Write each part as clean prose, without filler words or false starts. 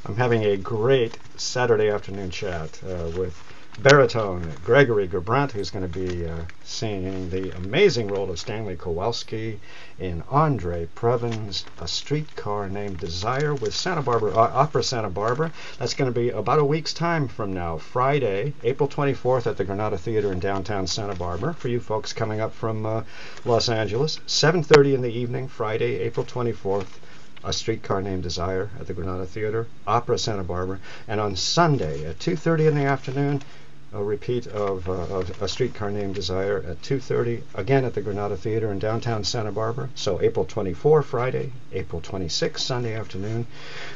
I'm having a great Saturday afternoon chat with Baritone Gregory Gerbrandt, who's going to be singing the amazing role of Stanley Kowalski in André Previn's A Streetcar Named Desire with Santa Barbara Opera Santa Barbara. That's going to be about a week's time from now, Friday, April 24th at the Granada Theater in downtown Santa Barbara. For you folks coming up from Los Angeles, 7:30 in the evening, Friday, April 24th. A Streetcar Named Desire at the Granada Theater, Opera Santa Barbara, and on Sunday at 2:30 in the afternoon, a repeat of A Streetcar Named Desire at 2:30, again at the Granada Theater in downtown Santa Barbara. So April 24, Friday, April 26, Sunday afternoon.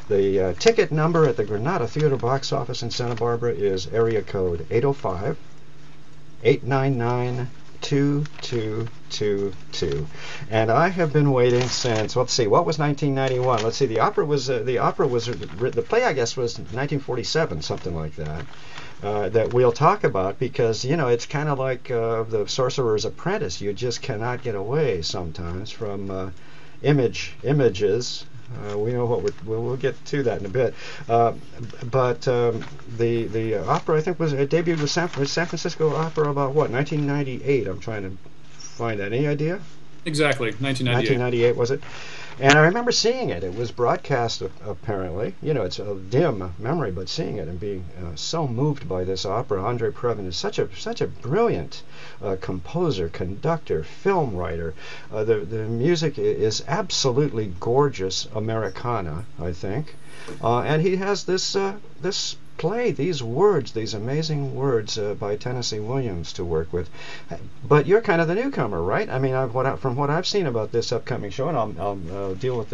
The ticket number at the Granada Theater box office in Santa Barbara is area code 805-899-2222. And I have been waiting since, let's see, what was 1991? Let's see, the play, I guess, was 1947, something like that. That we'll talk about because, you know, it's kind of like the Sorcerer's Apprentice. You just cannot get away sometimes from images. We know what we'll get to that in a bit. But the opera, I think, was it debuted with San Francisco Opera about what, 1998? I'm trying to find that. Any idea? Exactly, 1998. 1998 was it? And I remember seeing it. It was broadcast, apparently. You know, it's a dim memory, but seeing it and being so moved by this opera. André Previn is such a brilliant composer, conductor, film writer. The music is absolutely gorgeous Americana, I think. And he has this play, these words, these amazing words by Tennessee Williams to work with. But you're kind of the newcomer, right? I mean, from what I've seen about this upcoming show, and I'll deal with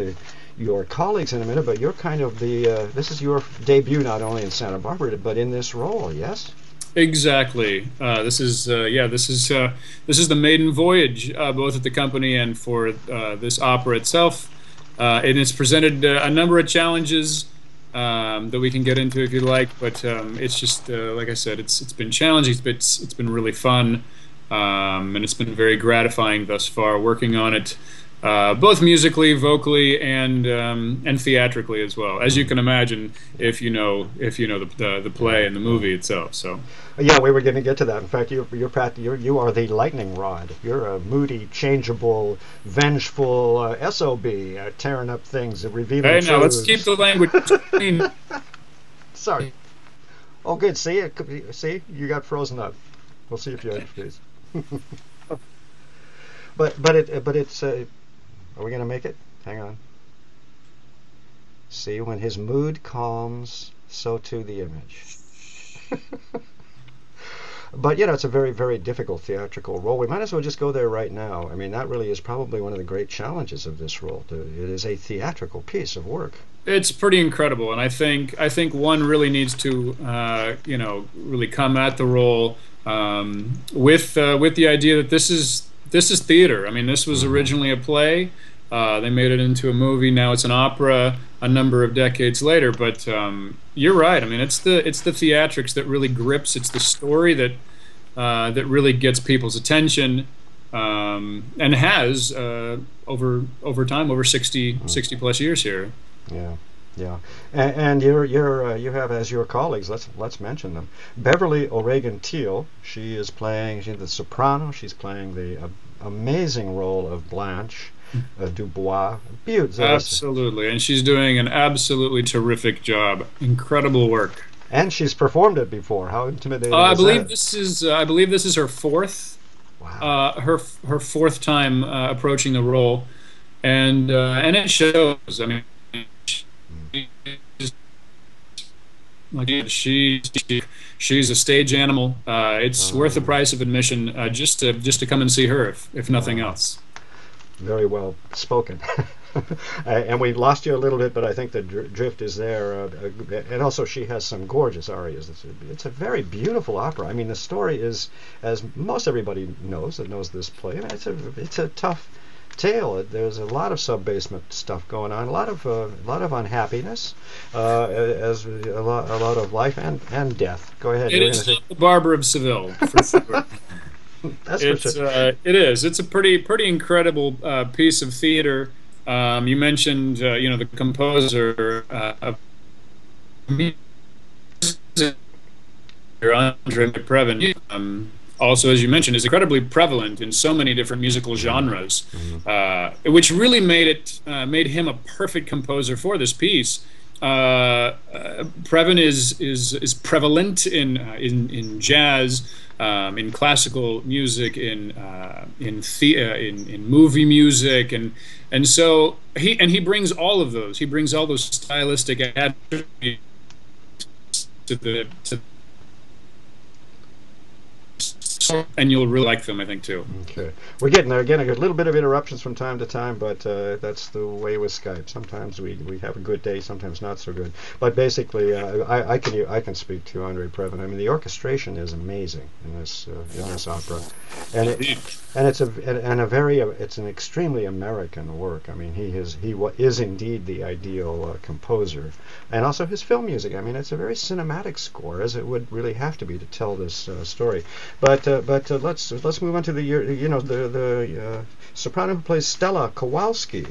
your colleagues in a minute, but you're kind of this is your debut not only in Santa Barbara, but in this role, yes? Exactly. This is the maiden voyage, both at the company and for this opera itself. And it's presented a number of challenges that we can get into if you like, but it's just like I said, it's been challenging. It's been really fun, and it's been very gratifying thus far working on it, both musically, vocally, and theatrically as well. As you can imagine, if you know the play and the movie itself. So. Yeah, we were going to get to that. In fact, you are the lightning rod. You're a moody, changeable, vengeful SOB, tearing up things, revealing Hey, truths. now let's keep the language clean. Sorry. Oh, good. See, you got frozen up. We'll see if you unfreeze. but it's. Are we going to make it? Hang on. See, when his mood calms, so too the image. But, you know, it's a very, very difficult theatrical role. We might as well just go there right now. I mean, that really is probably one of the great challenges of this role. It is a theatrical piece of work. It's pretty incredible, and I think one really needs to, really come at the role with the idea that this is theater. I mean, this was originally a play. They made it into a movie. Now it's an opera a number of decades later. But you're right. I mean, it's the theatrics that really grips. It's the story that really gets people's attention, and has over time, over 60 plus years here. Yeah. Yeah, and you have as your colleagues. Let's mention them. Beverly O'Regan Teal. She's the soprano. She's playing the amazing role of Blanche Dubois. Beautiful. Absolutely, and she's doing an absolutely terrific job. Incredible work. And she's performed it before. How intimidating I is believe that? I believe this is her fourth. Wow. Her fourth time approaching the role, and it shows. I mean. She's a stage animal. It's worth the price of admission just to come and see her, if nothing else. Very well spoken. And we lost you a little bit, but I think the drift is there. And also, she has some gorgeous arias. It's a very beautiful opera. I mean, the story is, as most everybody knows that knows this play. I mean, it's a tough tale. There's a lot of sub-basement stuff going on, a lot of unhappiness, as a lot of life and death. Go ahead. It is not the Barber of Seville, for sure. That's for sure. It is. It's a pretty incredible piece of theater. You mentioned the composer of André Previn, also, as you mentioned, is incredibly prevalent in so many different musical genres, which really made him a perfect composer for this piece. Previn is prevalent in jazz, in classical music, in movie music, and so he brings all of those. He brings all those stylistic attributes to the and you'll really like them, I think, too. Okay. We're getting there again. A little bit of interruptions from time to time, but that's the way with Skype. Sometimes we have a good day, sometimes not so good. But basically, I can speak to André Previn. I mean, the orchestration is amazing in this opera, and it's an extremely American work. I mean, he is indeed the ideal composer, and also his film music. I mean, it's a very cinematic score, as it would really have to be to tell this story. But let's move on to the soprano who plays Stella Kowalski.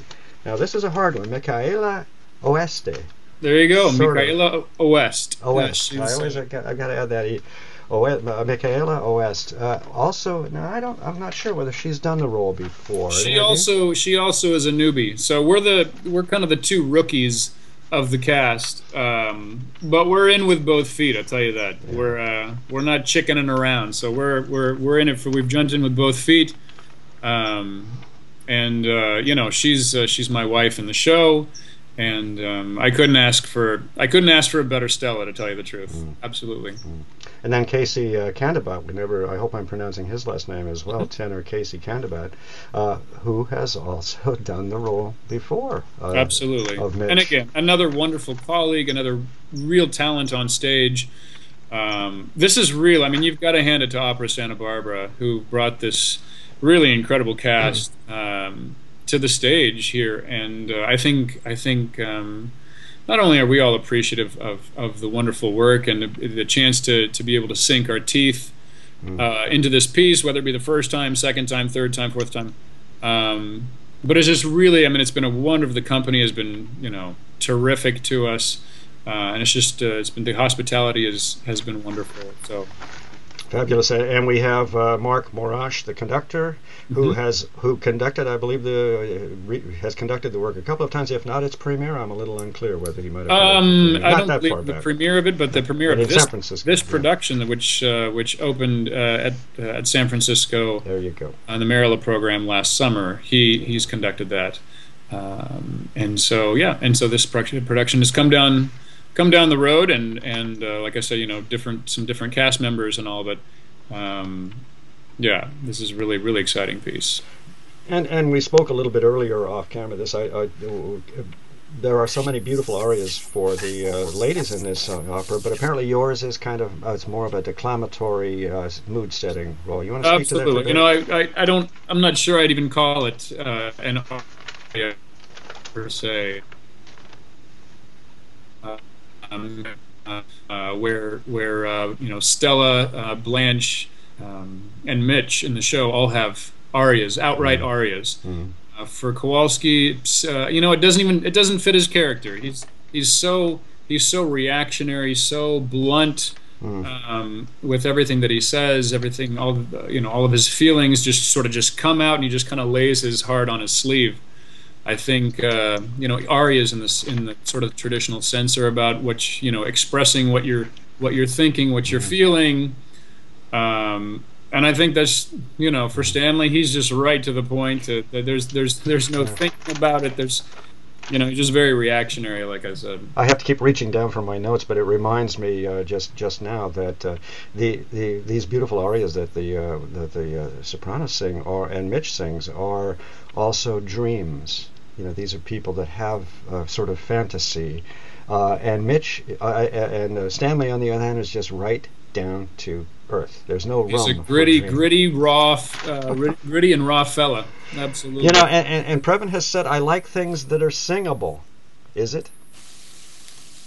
Now this is a hard one, Michaela Oeste. There you go, Michaela Oeste. Oeste. I got to add that. Michaela Oeste. Also, now I'm not sure whether she's done the role before. She also is a newbie. So we're kind of the two rookies of the cast, but we're in with both feet. I'll tell you that. Yeah. We're not chickening around. So we're in it for. We've jumped in with both feet, she's my wife in the show, and I couldn't ask for a better Stella, to tell you the truth. Absolutely. And then Casey Candabat, I hope I'm pronouncing his last name as well, tenor Casey Candabat, who has also done the role before. Absolutely. And again, another wonderful colleague, another real talent on stage. This is real. I mean, you've got to hand it to Opera Santa Barbara, who brought this really incredible cast to the stage here. And I think not only are we all appreciative of the wonderful work and the chance to be able to sink our teeth into this piece, whether it be the first time, second time, third time, fourth time, but it's just really, I mean, it's been a wonder. The company has been, terrific to us, and it's just the hospitality has been wonderful. So fabulous. And we have Mark Morash, the conductor, who conducted, I believe, has conducted the work a couple of times. If not its premiere, I'm a little unclear whether he might have. I don't believe the premiere of it, but the premiere of this production, which opened at San Francisco. There you go. On the Marilla program last summer, he's conducted that, and so this production has come down the road, and like I said, some different cast members and all, but this is really, really exciting piece. And we spoke a little bit earlier off camera. There are so many beautiful arias for the ladies in this opera, but apparently yours is kind of it's more of a declamatory, mood-setting role. You want to speak to that? Absolutely. I'm not sure I'd even call it an aria per se. Where Stella, Blanche, and Mitch in the show all have arias, outright arias. For Kowalski, it doesn't fit his character. He's so reactionary, so blunt with everything that he says. Everything, all of his feelings just come out, and he just kind of lays his heart on his sleeve. I think arias in the sort of traditional sense are about expressing what you're thinking, what you're feeling, and I think that's for Stanley, he's just right to the point. There's no thinking about it. He's just very reactionary, like I said. I have to keep reaching down for my notes, but it reminds me just now that these beautiful arias that the sopranos sing and Mitch sings are also dreams. These are people that have sort of fantasy, and Mitch and Stanley, on the other hand, is just right down to earth. There's no room. He's a gritty, raw, gritty and raw fella. Absolutely. And Previn has said, "I like things that are singable." Is it?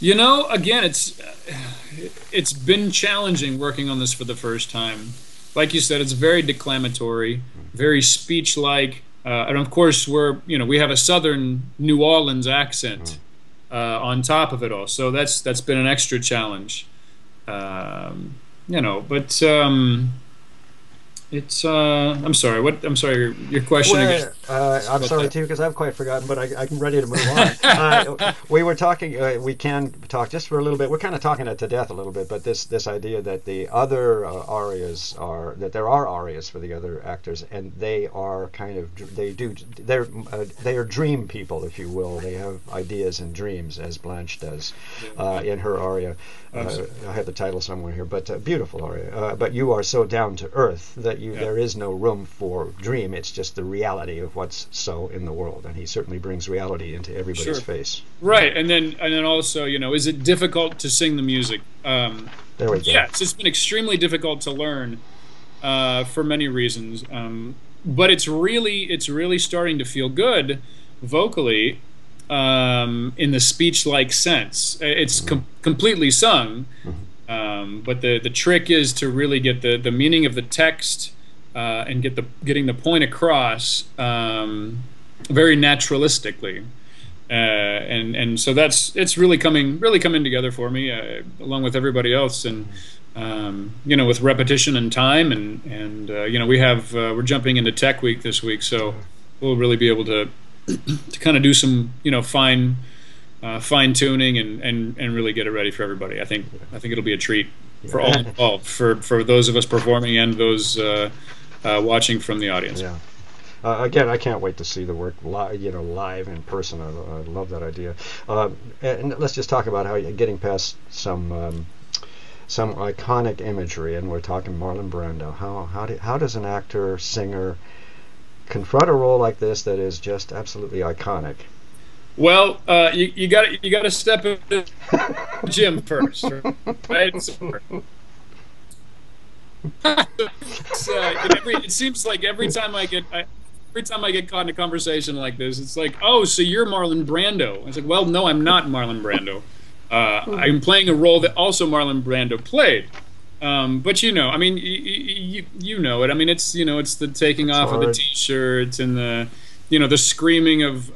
Again, it's been challenging working on this for the first time. Like you said, it's very declamatory, very speech-like. And of course, we have a Southern New Orleans accent, on top of it all. So that's been an extra challenge, you know. But it's I'm sorry. What? I'm sorry. Your question again. I'm sorry too because I've quite forgotten, but I'm ready to move on. We were talking. We can talk just for a little bit. We're kind of talking it to death a little bit, but this idea that the other arias are that there are arias for the other actors, and they are kind of they are dream people, if you will. They have ideas and dreams, as Blanche does in her aria. I have the title somewhere here, but beautiful aria. But you are so down to earth that there is no room for dream. It's just the reality of what's so in the world, and he certainly brings reality into everybody's face. Right, and then also, you know, is it difficult to sing the music? There we go. Yes, it's been extremely difficult to learn for many reasons, but it's really starting to feel good vocally. In the speech-like sense, it's completely sung, but the trick is to really get the meaning of the text and getting the point across very naturalistically, and so it's really coming together for me along with everybody else, and you know, with repetition and time, and you know, we're jumping into Tech Week this week, so we'll really be able to kind of do some, you know, fine tuning and really get it ready for everybody. I think it'll be a treat for all involved, for those of us performing and those watching from the audience. Yeah. Again, I can't wait to see the work live in person. I love that idea. And let's just talk about how you're getting past some iconic imagery, and we're talking Marlon Brando. How does an actor, singer confront a role like this that is just absolutely iconic? Well, you got to step in the gym first, right? It seems like every time I get caught in a conversation like this, it's like, oh, so you're Marlon Brando. It's like, well, no, I'm not Marlon Brando. I'm playing a role that also Marlon Brando played. But you know, I mean, you know it. I mean, it's, you know, it's the taking off of the T-shirts and the, you know, the screaming of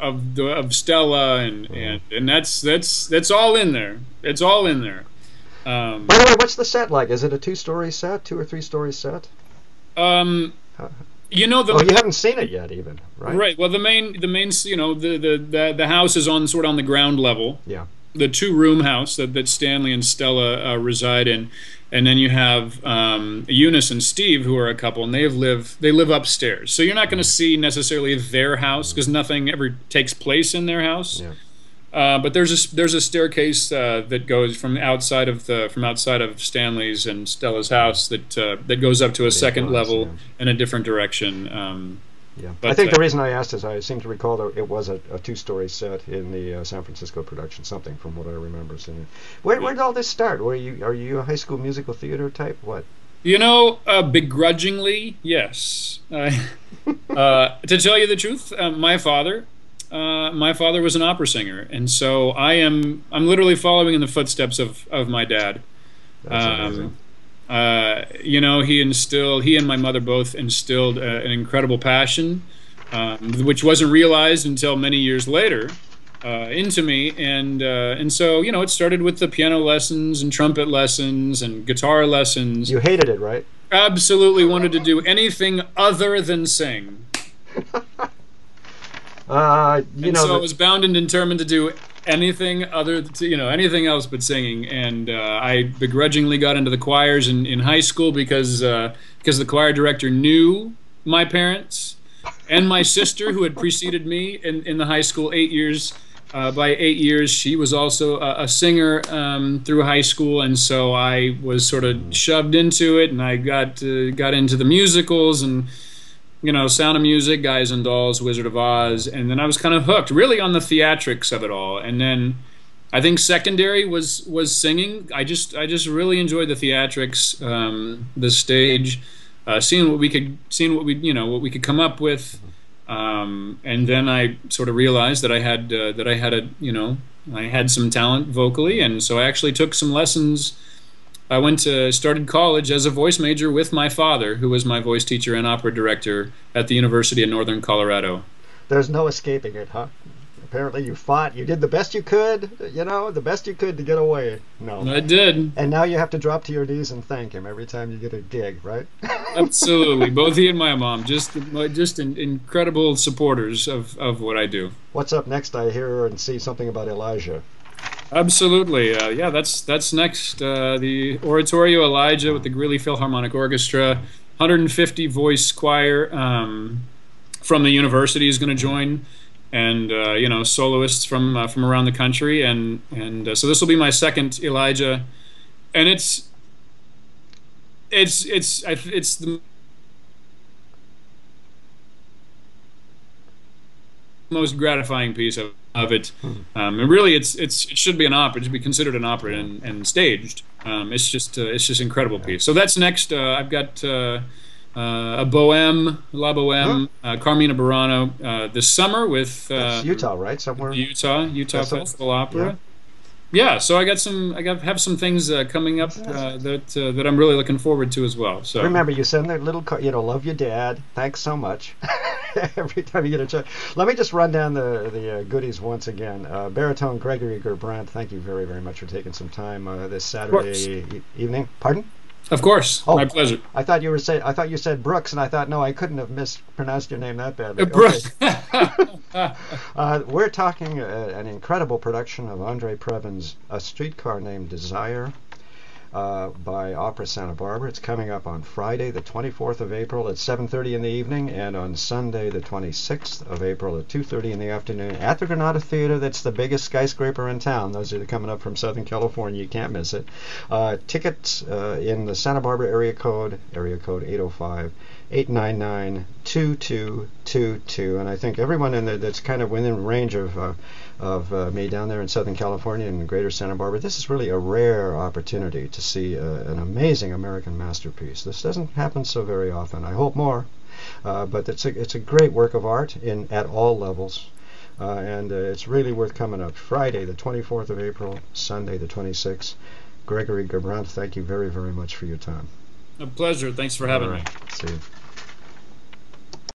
Stella and that's all in there. It's all in there. By the way, what's the set like? Is it a 2-story set, 2 or 3-story set? You know, you haven't seen it yet, even, right? Right. Well, the main, you know, the house is on the ground level. Yeah. The 2-room house that Stanley and Stella reside in, and then you have Eunice and Steve, who are a couple, and they live upstairs. So you're not going to see necessarily their house because nothing ever takes place in their house. Yeah. But there's a staircase that goes from outside of Stanley's and Stella's house that goes up to a second level in a different direction. Yeah, but I think the reason I asked is I seem to recall that it was a 2-story set in the San Francisco production, something from what I remember seeing. Where did all this start? Are you a high school musical theater type? What? You know, begrudgingly, yes. To tell you the truth, my father was an opera singer, and so I'm literally following in the footsteps of my dad. That's amazing. You know, he and my mother both instilled an incredible passion, which wasn't realized until many years later, into me, and so, you know, it started with the piano lessons and trumpet lessons and guitar lessons. You hated it, right? Absolutely wanted to do anything other than sing. So I was bound and determined to do anything anything else but singing, and I begrudgingly got into the choirs in high school because the choir director knew my parents and my sister, who had preceded me in the high school 8 years. By 8 years, she was also a singer through high school, and so I was sort of shoved into it, and I got into the musicals and, you know, Sound of Music, Guys and Dolls, Wizard of Oz, and then I was kind of hooked, really, on the theatrics of it all. And then I think secondary was singing. I just really enjoyed the theatrics, the stage, seeing what we could come up with, and then I sort of realized that I had some talent vocally, and so I actually took some lessons. I started college as a voice major with my father, who was my voice teacher and opera director at the University of Northern Colorado. There's no escaping it, huh? apparently you fought. You did the best you could, the best you could to get away. No. I did. And now you have to drop to your knees and thank him every time you get a gig, right? Absolutely. Both he and my mom, just incredible supporters of what I do. What's up next? I hear and see something about Elijah. Absolutely. Yeah, that's next. The Oratorio Elijah with the Greeley Philharmonic Orchestra, 150 voice choir from the university is going to join, and soloists from around the country, and so this will be my second Elijah, and it's the most gratifying piece of it. And really, it should be an opera. It should be considered an opera and staged. It's just incredible piece. So that's next. I've got a Bohème, La Bohème, Carmina Burano this summer with Utah, right? Somewhere. Utah Festival Opera. Yeah, so I have some things coming up that I'm really looking forward to as well. So remember, you send that little, love your dad. Thanks so much. Every time you get a chance. Let me just run down the goodies once again. Baritone Gregory Gerbrandt, thank you very, very much for taking some time this Saturday evening. Pardon? Of course, my pleasure. I thought you said Brooks, and I thought, no, I couldn't have mispronounced your name that badly. Brooks. We're talking an incredible production of André Previn's A Streetcar Named Desire by Opera Santa Barbara. It's coming up on Friday, the 24th of April at 7:30 in the evening, and on Sunday, the 26th of April at 2:30 in the afternoon at the Granada Theater. That's the biggest skyscraper in town. Those are coming up from Southern California. You can't miss it. Tickets in the Santa Barbara area code 805-899-2222. And I think everyone in there that's kind of within range of me down there in Southern California and Greater Santa Barbara, this is really a rare opportunity to see an amazing American masterpiece. This doesn't happen so very often. I hope more, but it's a great work of art at all levels, and it's really worth coming up. Friday, the 24th of April, Sunday, the 26th. Gregory Gerbrandt, thank you very, very much for your time. A pleasure. Thanks for having me. See you.